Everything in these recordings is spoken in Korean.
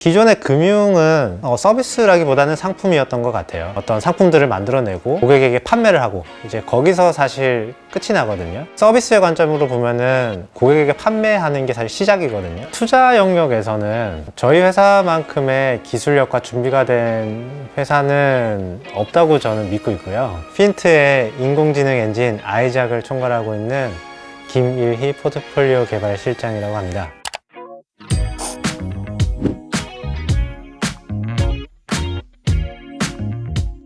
기존의 금융은 서비스라기보다는 상품이었던 것 같아요. 어떤 상품들을 만들어내고 고객에게 판매를 하고 이제 거기서 사실 끝이 나거든요. 서비스의 관점으로 보면은 고객에게 판매하는 게 사실 시작이거든요. 투자 영역에서는 저희 회사만큼의 기술력과 준비가 된 회사는 없다고 저는 믿고 있고요. 핀트의 인공지능 엔진 아이작을 총괄하고 있는 김일희 포트폴리오 개발 실장이라고 합니다.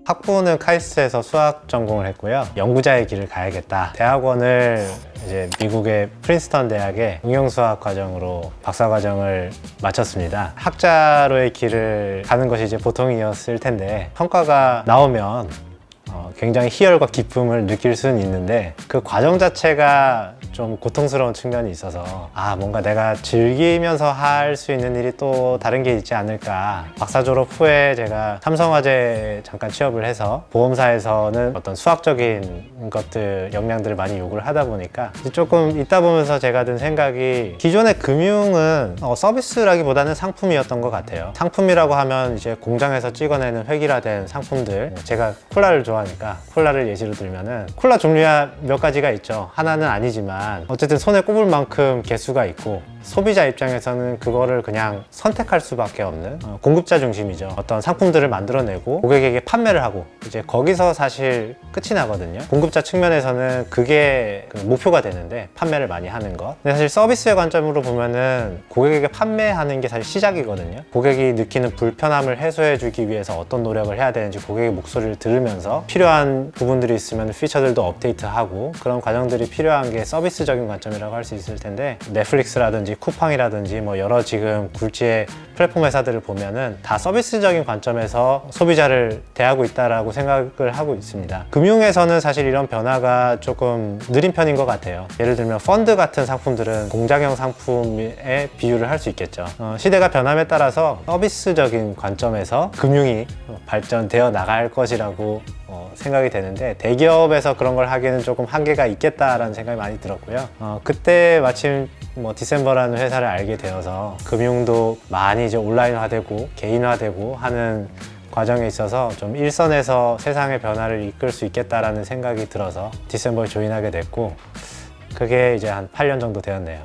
학부는 카이스트에서 수학 전공을 했고요. 연구자의 길을 가야겠다. 대학원을 이제 미국의 프린스턴 대학의 응용수학 과정으로 박사 과정을 마쳤습니다. 학자로의 길을 가는 것이 이제 보통이었을 텐데 성과가 나오면 굉장히 희열과 기쁨을 느낄 수는 있는데 그 과정 자체가 좀 고통스러운 측면이 있어서 뭔가 내가 즐기면서 할 수 있는 일이 또 다른 게 있지 않을까. 박사 졸업 후에 제가 삼성화재에 잠깐 취업을 해서 보험사에서는 어떤 수학적인 것들 역량들을 많이 요구를 하다 보니까 조금 있다 보면서 제가 든 생각이 기존의 금융은 서비스라기보다는 상품이었던 것 같아요. 상품이라고 하면 이제 공장에서 찍어내는 획일화된 상품들, 제가 콜라를 좋아하니까 콜라를 예시로 들면은 콜라 종류야 몇 가지가 있죠. 하나는 아니지만 어쨌든 손에 꼽을 만큼 개수가 있고 소비자 입장에서는 그거를 그냥 선택할 수밖에 없는 공급자 중심이죠. 어떤 상품들을 만들어내고 고객에게 판매를 하고 이제 거기서 사실 끝이 나거든요. 공급자 측면에서는 그게 목표가 되는데 판매를 많이 하는 것. 근데 사실 서비스의 관점으로 보면은 고객에게 판매하는 게 사실 시작이거든요. 고객이 느끼는 불편함을 해소해 주기 위해서 어떤 노력을 해야 되는지 고객의 목소리를 들으면서 필요한 부분들이 있으면 피처들도 업데이트하고 그런 과정들이 필요한 게 서비스적인 관점이라고 할 수 있을 텐데 넷플릭스라든지 쿠팡이라든지 뭐 여러 지금 굴지의 플랫폼 회사들을 보면은 다 서비스적인 관점에서 소비자를 대하고 있다라고 생각을 하고 있습니다. 금융에서는 사실 이런 변화가 조금 느린 편인 것 같아요. 예를 들면 펀드 같은 상품들은 공장형 상품에 비유를 할 수 있겠죠. 시대가 변함에 따라서 서비스적인 관점에서 금융이 발전되어 나갈 것이라고 생각이 되는데 대기업에서 그런 걸 하기에는 조금 한계가 있겠다라는 생각이 많이 들었고요. 그때 마침 디셈버라는 회사를 알게 되어서 금융도 많이 이제 온라인화되고 개인화되고 하는 과정에 있어서 좀 일선에서 세상의 변화를 이끌 수 있겠다라는 생각이 들어서 디셈버에 조인하게 됐고 그게 이제 한 8년 정도 되었네요.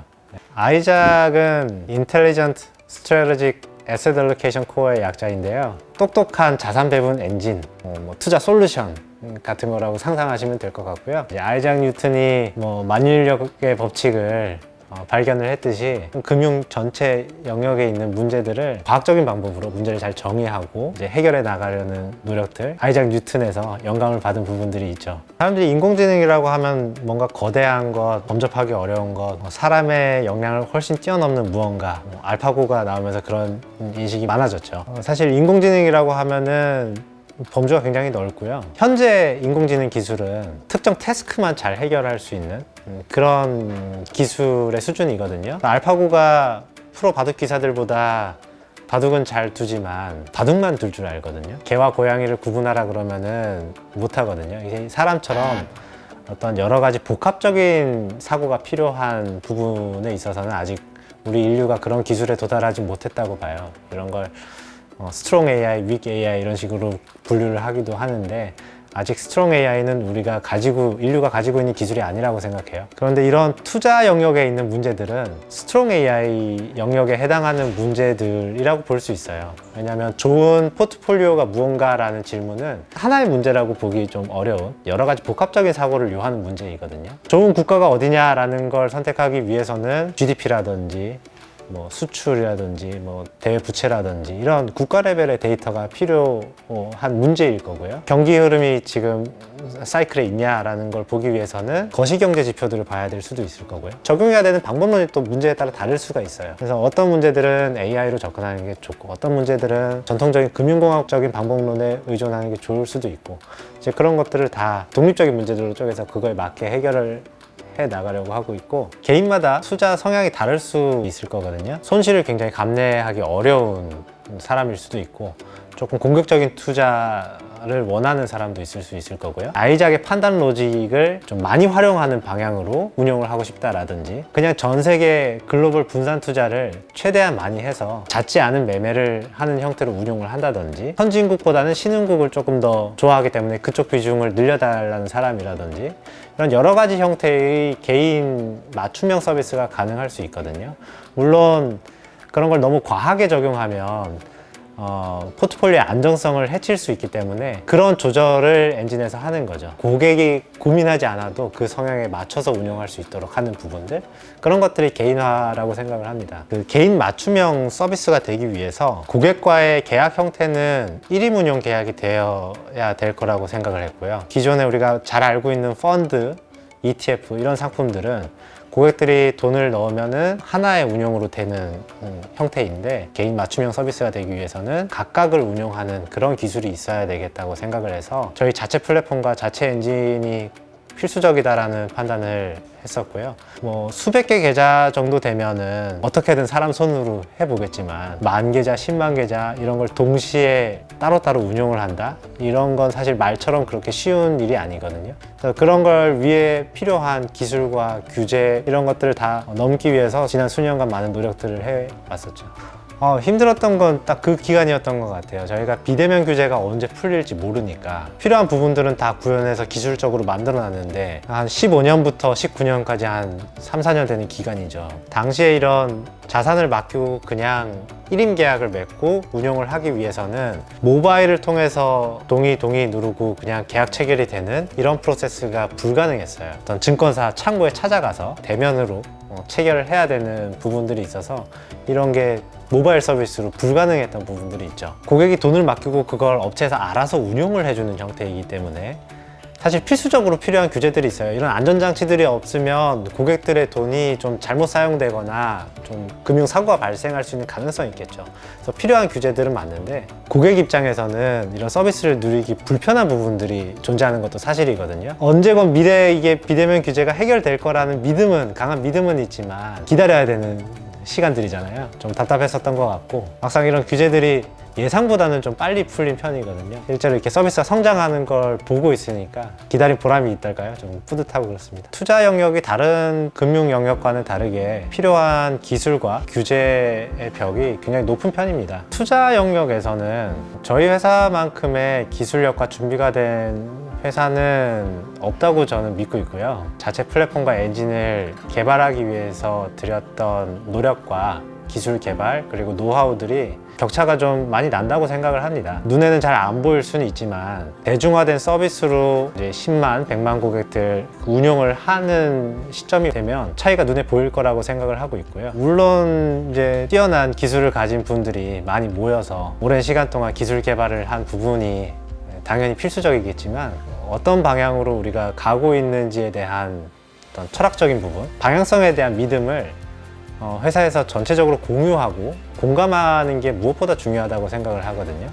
아이작은 Intelligent Strategic Asset Allocation Core의 약자인데요. 똑똑한 자산 배분 엔진, 투자 솔루션 같은 거라고 상상하시면 될 것 같고요. 아이작 뉴턴이 만유인력의 법칙을 발견을 했듯이 금융 전체 영역에 있는 문제들을 과학적인 방법으로 문제를 잘 정의하고 이제 해결해 나가려는 노력들, 아이작 뉴턴에서 영감을 받은 부분들이 있죠. 사람들이 인공지능이라고 하면 뭔가 거대한 것, 범접하기 어려운 것, 사람의 역량을 훨씬 뛰어넘는 무언가, 알파고가 나오면서 그런 인식이 많아졌죠. 사실 인공지능이라고 하면은 범주가 굉장히 넓고요. 현재 인공지능 기술은 특정 태스크만 잘 해결할 수 있는 그런 기술의 수준이거든요. 알파고가 프로 바둑 기사들보다 바둑은 잘 두지만 바둑만 둘 줄 알거든요. 개와 고양이를 구분하라 그러면은 못 하거든요. 이게 사람처럼 어떤 여러 가지 복합적인 사고가 필요한 부분에 있어서는 아직 우리 인류가 그런 기술에 도달하지 못했다고 봐요. 이런 걸 스트롱 AI, 윅 AI 이런 식으로 분류를 하기도 하는데 아직 스트롱 AI는 인류가 가지고 있는 기술이 아니라고 생각해요. 그런데 이런 투자 영역에 있는 문제들은 스트롱 AI 영역에 해당하는 문제들이라고 볼 수 있어요. 왜냐하면 좋은 포트폴리오가 무언가라는 질문은 하나의 문제라고 보기 좀 어려운 여러 가지 복합적인 사고를 요하는 문제이거든요. 좋은 국가가 어디냐라는 걸 선택하기 위해서는 GDP라든지 수출이라든지 대외 부채라든지 이런 국가 레벨의 데이터가 필요한 문제일 거고요. 경기 흐름이 지금 사이클에 있냐라는 걸 보기 위해서는 거시경제 지표들을 봐야 될 수도 있을 거고요. 적용해야 되는 방법론이 또 문제에 따라 다를 수가 있어요. 그래서 어떤 문제들은 AI로 접근하는 게 좋고 어떤 문제들은 전통적인 금융공학적인 방법론에 의존하는 게 좋을 수도 있고 이제 그런 것들을 다 독립적인 문제들로 쪼개서 그거에 맞게 해결을 해 나가려고 하고 있고, 개인마다 투자 성향이 다를 수 있을 거거든요. 손실을 굉장히 감내하기 어려운 사람일 수도 있고, 조금 공격적인 투자를 원하는 사람도 있을 수 있을 거고요. 아이작의 판단 로직을 좀 많이 활용하는 방향으로 운용을 하고 싶다라든지, 그냥 전 세계 글로벌 분산 투자를 최대한 많이 해서 잦지 않은 매매를 하는 형태로 운용을 한다든지, 선진국보다는 신흥국을 조금 더 좋아하기 때문에 그쪽 비중을 늘려달라는 사람이라든지, 이런 여러 가지 형태의 개인 맞춤형 서비스가 가능할 수 있거든요. 물론 그런 걸 너무 과하게 적용하면 포트폴리오의 안정성을 해칠 수 있기 때문에 그런 조절을 엔진에서 하는 거죠. 고객이 고민하지 않아도 그 성향에 맞춰서 운영할 수 있도록 하는 부분들, 그런 것들이 개인화라고 생각을 합니다. 그 개인 맞춤형 서비스가 되기 위해서 고객과의 계약 형태는 1인 운용 계약이 되어야 될 거라고 생각을 했고요. 기존에 우리가 잘 알고 있는 펀드, ETF 이런 상품들은 고객들이 돈을 넣으면은 하나의 운용으로 되는 형태인데, 개인 맞춤형 서비스가 되기 위해서는 각각을 운용하는 그런 기술이 있어야 되겠다고 생각을 해서 저희 자체 플랫폼과 자체 엔진이 필수적이다라는 판단을 했었고요. 뭐 수백 개 계좌 정도 되면은 어떻게든 사람 손으로 해보겠지만, 10,000계좌, 100,000계좌 이런 걸 동시에 따로따로 운용을 한다? 이런 건 사실 말처럼 그렇게 쉬운 일이 아니거든요. 그래서 그런 걸 위해 필요한 기술과 규제 이런 것들을 다 넘기 위해서 지난 수년간 많은 노력들을 해왔었죠. 힘들었던 건 딱 그 기간이었던 것 같아요. 저희가 비대면 규제가 언제 풀릴지 모르니까 필요한 부분들은 다 구현해서 기술적으로 만들어 놨는데, 한 15년부터 19년까지 한 3, 4년 되는 기간이죠. 당시에 이런 자산을 맡기고 그냥 1인 계약을 맺고 운용을 하기 위해서는 모바일을 통해서 동의 누르고 그냥 계약 체결이 되는 이런 프로세스가 불가능했어요. 어떤 증권사 창구에 찾아가서 대면으로 체결을 해야 되는 부분들이 있어서 이런 게 모바일 서비스로 불가능했던 부분들이 있죠. 고객이 돈을 맡기고 그걸 업체에서 알아서 운용을 해주는 형태이기 때문에 사실 필수적으로 필요한 규제들이 있어요. 이런 안전장치들이 없으면 고객들의 돈이 좀 잘못 사용되거나 좀 금융사고가 발생할 수 있는 가능성이 있겠죠. 그래서 필요한 규제들은 맞는데, 고객 입장에서는 이런 서비스를 누리기 불편한 부분들이 존재하는 것도 사실이거든요. 언제건 미래에 이게 비대면 규제가 해결될 거라는 믿음은, 강한 믿음은 있지만 기다려야 되는 시간들이잖아요. 좀 답답했었던 것 같고, 막상 이런 규제들이 예상보다는 좀 빨리 풀린 편이거든요. 실제로 이렇게 서비스가 성장하는 걸 보고 있으니까 기다린 보람이 있달까요? 좀 뿌듯하고 그렇습니다. 투자 영역이 다른 금융 영역과는 다르게 필요한 기술과 규제의 벽이 굉장히 높은 편입니다. 투자 영역에서는 저희 회사만큼의 기술력과 준비가 된 회사는 없다고 저는 믿고 있고요. 자체 플랫폼과 엔진을 개발하기 위해서 들였던 노력과 기술 개발 그리고 노하우들이 격차가 좀 많이 난다고 생각을 합니다. 눈에는 잘 안 보일 수는 있지만 대중화된 서비스로 이제 10만, 100만 고객들 운용을 하는 시점이 되면 차이가 눈에 보일 거라고 생각을 하고 있고요. 물론 이제 뛰어난 기술을 가진 분들이 많이 모여서 오랜 시간 동안 기술 개발을 한 부분이 당연히 필수적이겠지만, 어떤 방향으로 우리가 가고 있는지에 대한 어떤 철학적인 부분, 방향성에 대한 믿음을 회사에서 전체적으로 공유하고 공감하는 게 무엇보다 중요하다고 생각을 하거든요.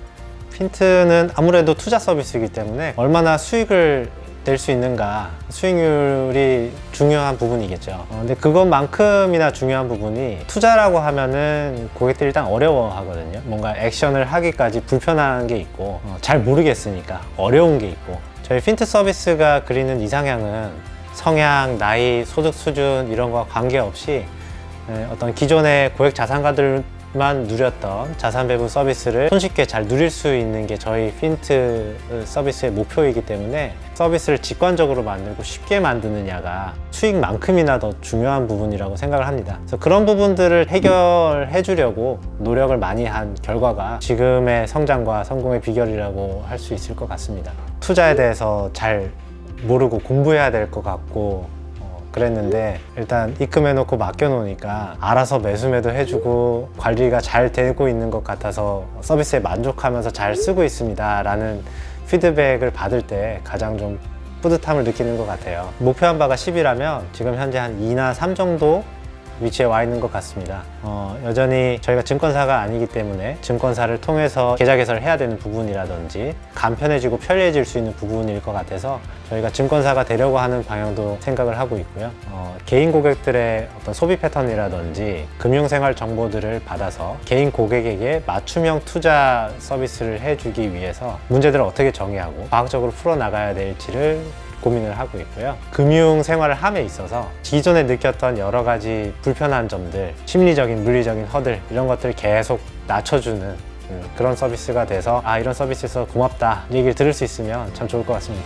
핀트는 아무래도 투자 서비스이기 때문에 얼마나 수익을 낼 수 있는가, 수익률이 중요한 부분이겠죠. 근데 그것만큼이나 중요한 부분이, 투자라고 하면은 고객들이 일단 어려워하거든요. 뭔가 액션을 하기까지 불편한 게 있고, 잘 모르겠으니까 어려운 게 있고, 저희 핀트 서비스가 그리는 이상향은 성향, 나이, 소득 수준 이런 거와 관계없이 어떤 기존의 고액 자산가들만 누렸던 자산 배분 서비스를 손쉽게 잘 누릴 수 있는 게 저희 핀트 서비스의 목표이기 때문에, 서비스를 직관적으로 만들고 쉽게 만드느냐가 수익만큼이나 더 중요한 부분이라고 생각을 합니다. 그래서 그런 부분들을 해결해 주려고 노력을 많이 한 결과가 지금의 성장과 성공의 비결이라고 할 수 있을 것 같습니다. 투자에 대해서 잘 모르고 공부해야 될 것 같고 그랬는데, 일단 입금해놓고 맡겨놓으니까 알아서 매수매도 해주고 관리가 잘 되고 있는 것 같아서 서비스에 만족하면서 잘 쓰고 있습니다 라는 피드백을 받을 때 가장 좀 뿌듯함을 느끼는 것 같아요. 목표한 바가 10이라면 지금 현재 한 2나 3 정도 위치에 와 있는 것 같습니다. 여전히 저희가 증권사가 아니기 때문에 증권사를 통해서 계좌 개설을 해야 되는 부분이라든지 간편해지고 편리해질 수 있는 부분일 것 같아서 저희가 증권사가 되려고 하는 방향도 생각을 하고 있고요. 개인 고객들의 어떤 소비 패턴이라든지 금융생활 정보들을 받아서 개인 고객에게 맞춤형 투자 서비스를 해주기 위해서 문제들을 어떻게 정의하고 과학적으로 풀어나가야 될지를 고민을 하고 있고요. 금융 생활을 함에 있어서 기존에 느꼈던 여러 가지 불편한 점들, 심리적인, 물리적인 허들 이런 것들을 계속 낮춰주는 그런 서비스가 돼서 이런 서비스에서 고맙다 얘기를 들을 수 있으면 참 좋을 것 같습니다.